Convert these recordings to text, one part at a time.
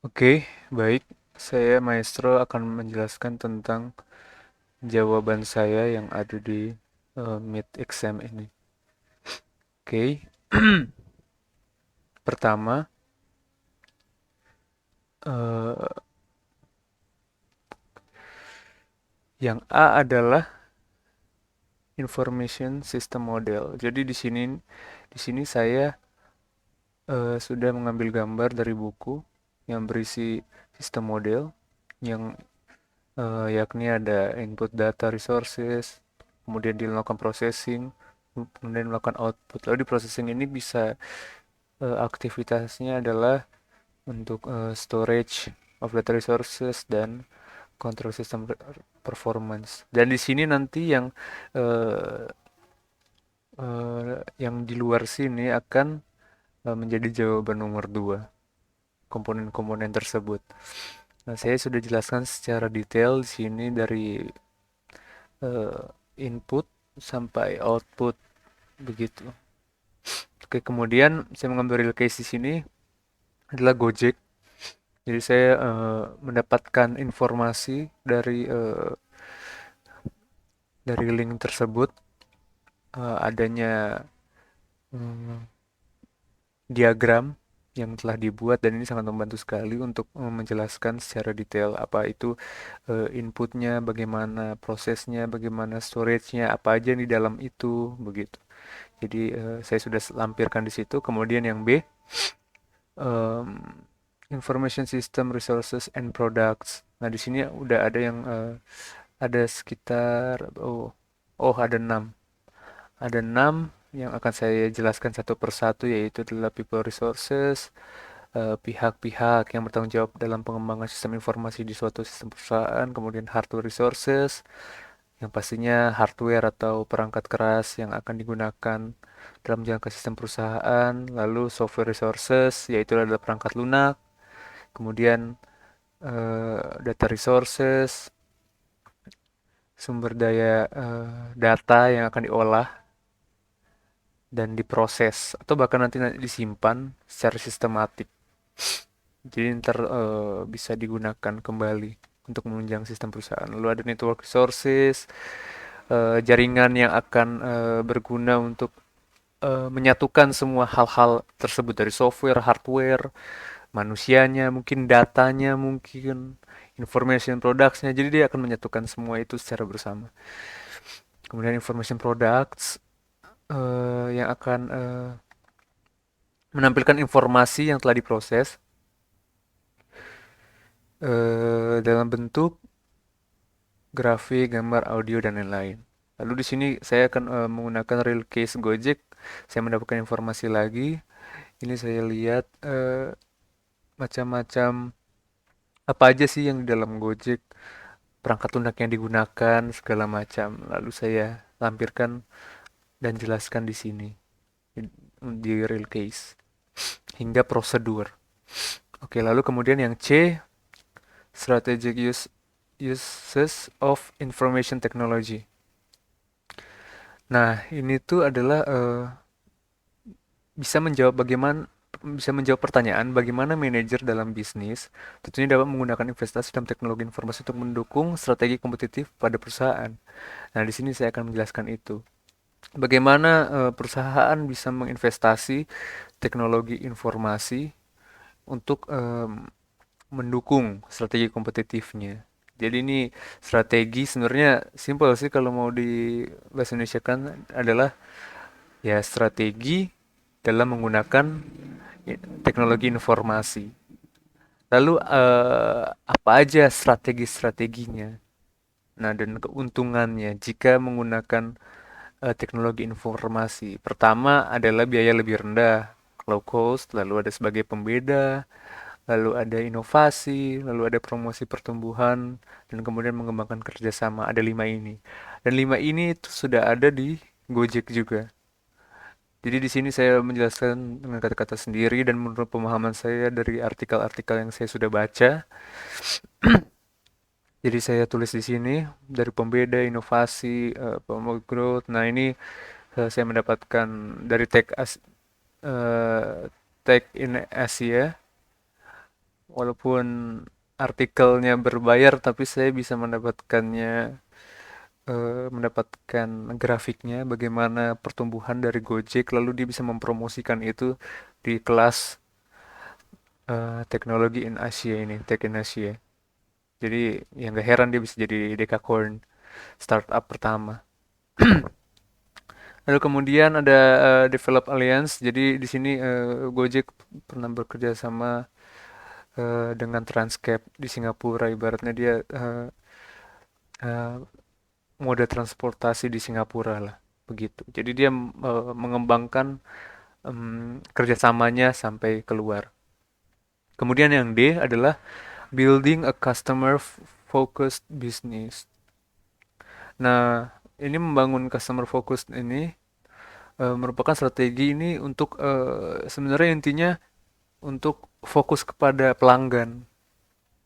Oke, baik. Saya Maestro akan menjelaskan tentang jawaban saya yang ada di mid exam ini. Oke, pertama, eh, yang A adalah information system model. Jadi di sini saya sudah mengambil gambar dari buku yang berisi sistem model yang yakni ada input data resources, kemudian dilakukan processing, kemudian melakukan output. Lalu di processing ini bisa aktivitasnya adalah untuk storage of data resources dan control system performance. Dan di sini nanti eh, yang di luar sini akan menjadi jawaban nomor 2 komponen-komponen tersebut. Nah, saya sudah jelaskan secara detail di sini dari eh, input sampai output begitu. Oke, kemudian saya mengambil real case di sini adalah Gojek. Jadi saya mendapatkan informasi dari link tersebut adanya mm, diagram yang telah dibuat dan ini sangat membantu sekali untuk menjelaskan secara detail apa itu inputnya, bagaimana prosesnya, bagaimana storage-nya, apa aja yang di dalam itu, begitu. Jadi saya sudah lampirkan di situ. Kemudian yang B, em, Information System Resources and Products. Nah di sini udah ada yang ada sekitar ada 6. Ada 6 yang akan saya jelaskan satu persatu yaitu adalah people resources, pihak-pihak yang bertanggung jawab dalam pengembangan sistem informasi di suatu sistem perusahaan, kemudian hardware resources, yang pastinya hardware atau perangkat keras yang akan digunakan dalam menjalankan sistem perusahaan, lalu software resources, yaitu adalah perangkat lunak, kemudian data resources, sumber daya data yang akan diolah dan diproses, atau bahkan nanti disimpan secara sistematik. Jadi ntar bisa digunakan kembali untuk menunjang sistem perusahaan. Lalu ada network resources, jaringan yang akan berguna untuk menyatukan semua hal-hal tersebut dari software, hardware, manusianya, mungkin datanya, mungkin information products-nya. Jadi dia akan menyatukan semua itu secara bersama. Kemudian information products yang akan menampilkan informasi yang telah diproses dalam bentuk grafik, gambar, audio, dan lain-lain. Lalu di sini saya akan menggunakan real case Gojek. Saya mendapatkan informasi lagi. Ini saya lihat macam-macam apa aja sih yang di dalam Gojek, perangkat lunak yang digunakan, segala macam. Lalu saya lampirkan dan jelaskan di sini di real case hingga prosedur. Oke, lalu kemudian yang C, strategic uses of information technology. Nah, ini tuh adalah bisa menjawab bagaimana bisa menjawab pertanyaan bagaimana manajer dalam bisnis tentunya dapat menggunakan investasi dalam teknologi informasi untuk mendukung strategi kompetitif pada perusahaan. Nah, di sini saya akan menjelaskan itu. Bagaimana perusahaan bisa menginvestasi teknologi informasi untuk mendukung strategi kompetitifnya. Jadi ini strategi sebenarnya simpel sih kalau mau di bahasa Indonesia kan adalah ya strategi dalam menggunakan teknologi informasi. Lalu apa aja strategi-strateginya? Nah, dan keuntungannya jika menggunakan teknologi informasi. Pertama adalah biaya lebih rendah, low cost, lalu ada sebagai pembeda, lalu ada inovasi, lalu ada promosi pertumbuhan, dan kemudian mengembangkan kerjasama. Ada 5 ini. Dan 5 ini itu sudah ada di Gojek juga. Jadi di sini saya menjelaskan dengan kata-kata sendiri dan menurut pemahaman saya dari artikel-artikel yang saya sudah baca. Jadi saya tulis di sini dari pembeda, inovasi, promote growth. Nah ini saya mendapatkan dari Tech in Asia. walaupun artikelnya berbayar, tapi saya bisa mendapatkan grafiknya bagaimana pertumbuhan dari Gojek, lalu dia bisa mempromosikan itu di kelas teknologi in Asia ini, Tech in Asia. Jadi yang gak heran dia bisa jadi Dekakorn startup pertama. Lalu kemudian ada Develop Alliance. Jadi di sini Gojek pernah bekerja sama dengan Transcap di Singapura. Ibaratnya dia eh, moda transportasi di Singapura lah, begitu. Jadi dia mengembangkan kerjasamanya sampai keluar. Kemudian yang D adalah building a customer focused business. Nah, ini membangun customer focused ini merupakan strategi ini untuk sebenarnya intinya untuk fokus kepada pelanggan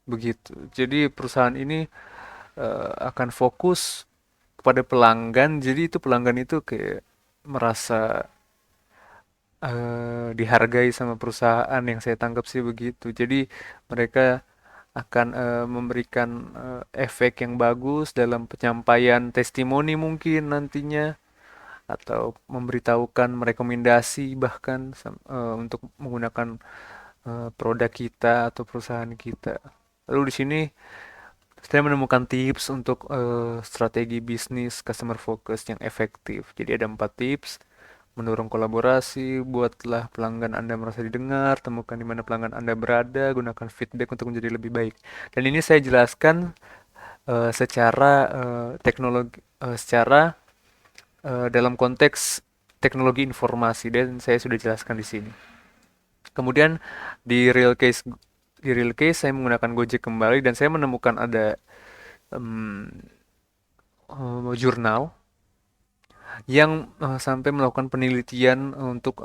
begitu. Jadi perusahaan ini akan fokus kepada pelanggan. Jadi itu pelanggan itu kayak merasa dihargai sama perusahaan, yang saya tangkap sih begitu. Jadi mereka akan memberikan efek yang bagus dalam penyampaian testimoni mungkin nantinya, atau memberitahukan merekomendasi bahkan untuk menggunakan produk kita atau perusahaan kita. Lalu di sini saya menemukan tips untuk strategi bisnis customer focus yang efektif. Jadi ada 4 tips. Mendorong kolaborasi, buatlah pelanggan Anda merasa didengar, temukan di mana pelanggan Anda berada, gunakan feedback untuk menjadi lebih baik. Dan ini saya jelaskan secara teknologi, dalam konteks teknologi informasi, dan saya sudah jelaskan di sini. Kemudian di real case saya menggunakan Gojek kembali dan saya menemukan ada um, jurnal yang sampai melakukan penelitian untuk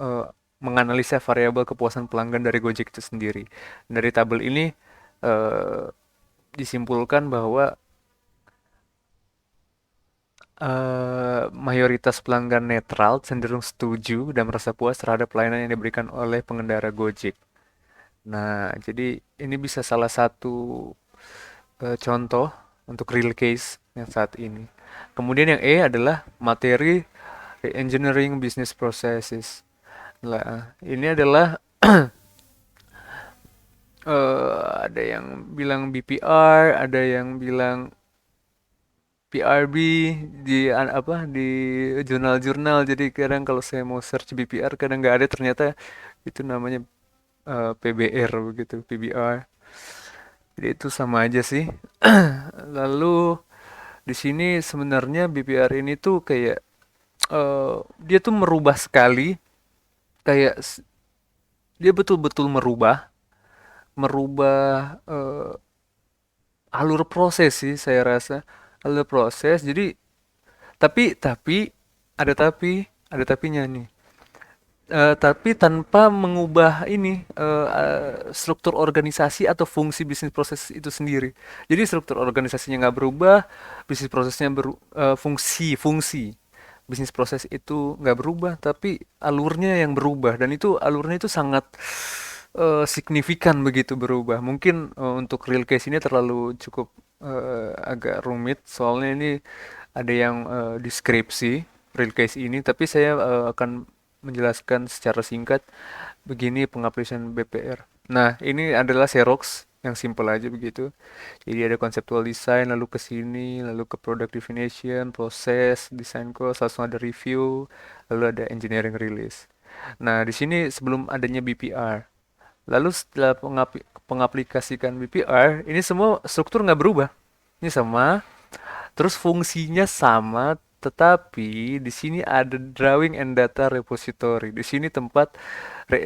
menganalisa variabel kepuasan pelanggan dari Gojek itu sendiri. Dari tabel ini uh, disimpulkan bahwa mayoritas pelanggan netral cenderung setuju dan merasa puas terhadap pelayanan yang diberikan oleh pengendara Gojek. Nah, jadi ini bisa salah satu contoh untuk real case yang saat ini. Kemudian yang E adalah materi engineering business processes. Lah, ini adalah ada yang bilang BPR, ada yang bilang PRB di jurnal-jurnal. Jadi kadang kalau saya mau search BPR kadang nggak ada, ternyata itu namanya PBR begitu, PBR. Jadi itu sama aja sih. Lalu di sini sebenarnya BPR ini tuh kayak dia tuh merubah sekali, kayak dia betul-betul merubah alur proses sih saya rasa, alur proses. Jadi tapi ada tapinya nih. Tapi tanpa mengubah ini struktur organisasi atau fungsi bisnis proses itu sendiri. Jadi struktur organisasinya nggak berubah, bisnis prosesnya fungsi bisnis proses itu nggak berubah, tapi alurnya yang berubah, dan itu alurnya itu sangat signifikan begitu berubah. Mungkin untuk real case ini terlalu cukup agak rumit, soalnya ini ada yang deskripsi real case ini, tapi saya akan menjelaskan secara singkat begini pengaplikasian BPR. Nah, ini adalah Xerox yang simple aja begitu. Jadi ada conceptual design, lalu ke sini, lalu ke product definition, proses, design cost, langsung ada review, lalu ada engineering release. Nah, di sini sebelum adanya BPR. Lalu setelah pengaplikasikan BPR, ini semua struktur nggak berubah. Ini sama, terus fungsinya sama, tetapi di sini ada drawing and data repository. Di sini tempat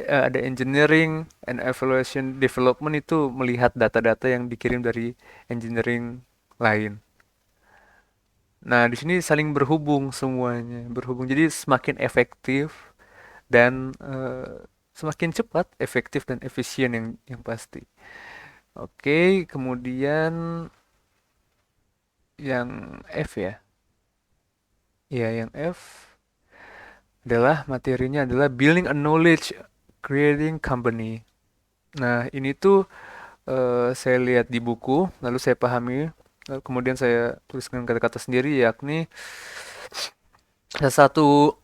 ada engineering and evaluation development, itu melihat data-data yang dikirim dari engineering lain. Nah, di sini saling berhubung semuanya, berhubung. Jadi semakin efektif dan semakin cepat, efektif dan efisien yang pasti. Oke, kemudian yang F ya. Ya, yang F adalah materinya adalah building a knowledge creating company. Nah, ini tuh saya lihat di buku, lalu saya pahami, kemudian saya tuliskan kata-kata sendiri, yakni salah satu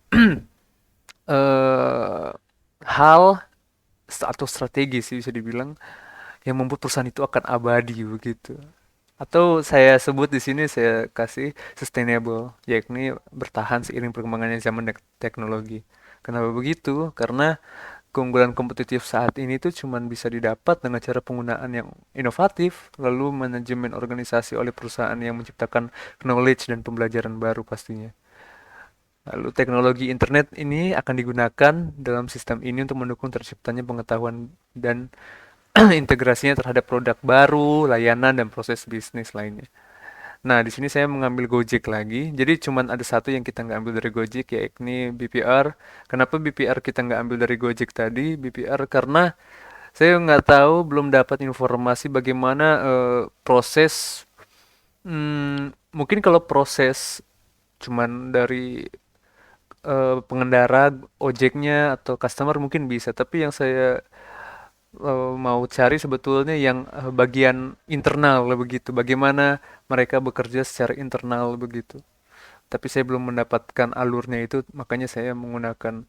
eh, hal atau strategi sih bisa dibilang yang membuat perusahaan itu akan abadi begitu. Atau saya sebut di sini saya kasih sustainable, yakni bertahan seiring perkembangannya zaman teknologi. Kenapa begitu? Karena keunggulan kompetitif saat ini tuh cuman bisa didapat dengan cara penggunaan yang inovatif, lalu manajemen organisasi oleh perusahaan yang menciptakan knowledge dan pembelajaran baru pastinya. Lalu teknologi internet ini akan digunakan dalam sistem ini untuk mendukung terciptanya pengetahuan dan integrasinya terhadap produk baru, layanan, dan proses bisnis lainnya. Nah, di sini saya mengambil Gojek lagi. Jadi cuman ada satu yang kita nggak ambil dari Gojek, yakni BPR. Kenapa BPR kita nggak ambil dari Gojek tadi? BPR karena saya nggak tahu, belum dapat informasi bagaimana proses. Mungkin kalau proses cuman dari pengendara, ojeknya atau customer mungkin bisa. Tapi yang saya mau cari sebetulnya yang bagian internal begitu. Bagaimana mereka bekerja secara internal begitu. Tapi saya belum mendapatkan alurnya itu, makanya saya menggunakan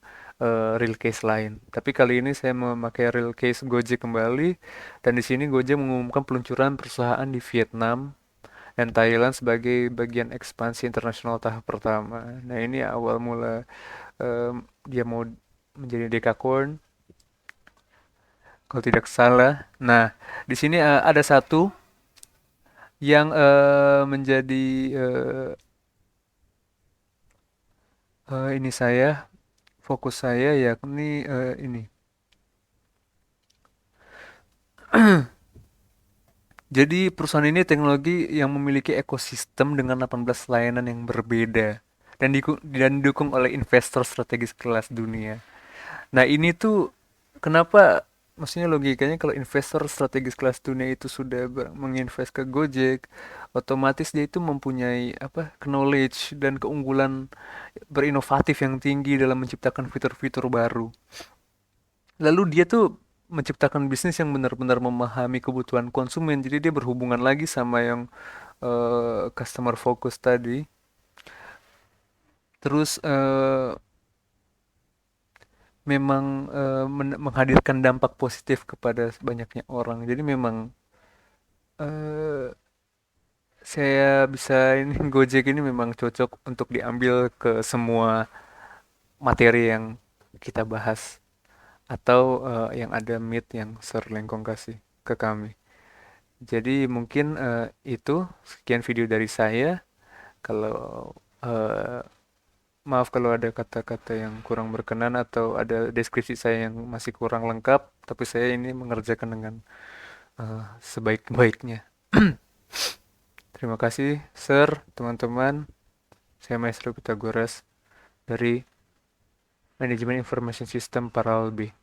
real case lain. Tapi kali ini saya memakai real case Gojek kembali, dan di sini Gojek mengumumkan peluncuran perusahaan di Vietnam dan Thailand sebagai bagian ekspansi internasional tahap pertama. Nah, ini awal mula dia mau menjadi dekakorn kalau tidak salah. Nah, di sini ada satu yang menjadi ini saya fokus saya, yakni ini. Jadi perusahaan ini teknologi yang memiliki ekosistem dengan 18 layanan yang berbeda dan didukung oleh investor strategis kelas dunia. Nah, ini tuh kenapa, maksudnya logikanya kalau investor strategis kelas dunia itu sudah menginvest ke Gojek, otomatis dia itu mempunyai apa, knowledge dan keunggulan berinovatif yang tinggi dalam menciptakan fitur-fitur baru. Lalu dia tuh menciptakan bisnis yang benar-benar memahami kebutuhan konsumen. Jadi dia berhubungan lagi sama yang customer focus tadi. Terus memang menghadirkan dampak positif kepada banyaknya orang. Jadi memang eh, saya bisa ini Gojek ini memang cocok untuk diambil ke semua materi yang kita bahas atau yang ada meet yang Sir Lengkong kasih ke kami. Jadi mungkin itu sekian video dari saya. Kalau eh, maaf kalau ada kata-kata yang kurang berkenan atau ada deskripsi saya yang masih kurang lengkap, tapi saya ini mengerjakan dengan sebaik-baiknya. Terima kasih, Sir, teman-teman. Saya Maestro Pitagoras dari Manajemen Information System Paralbi.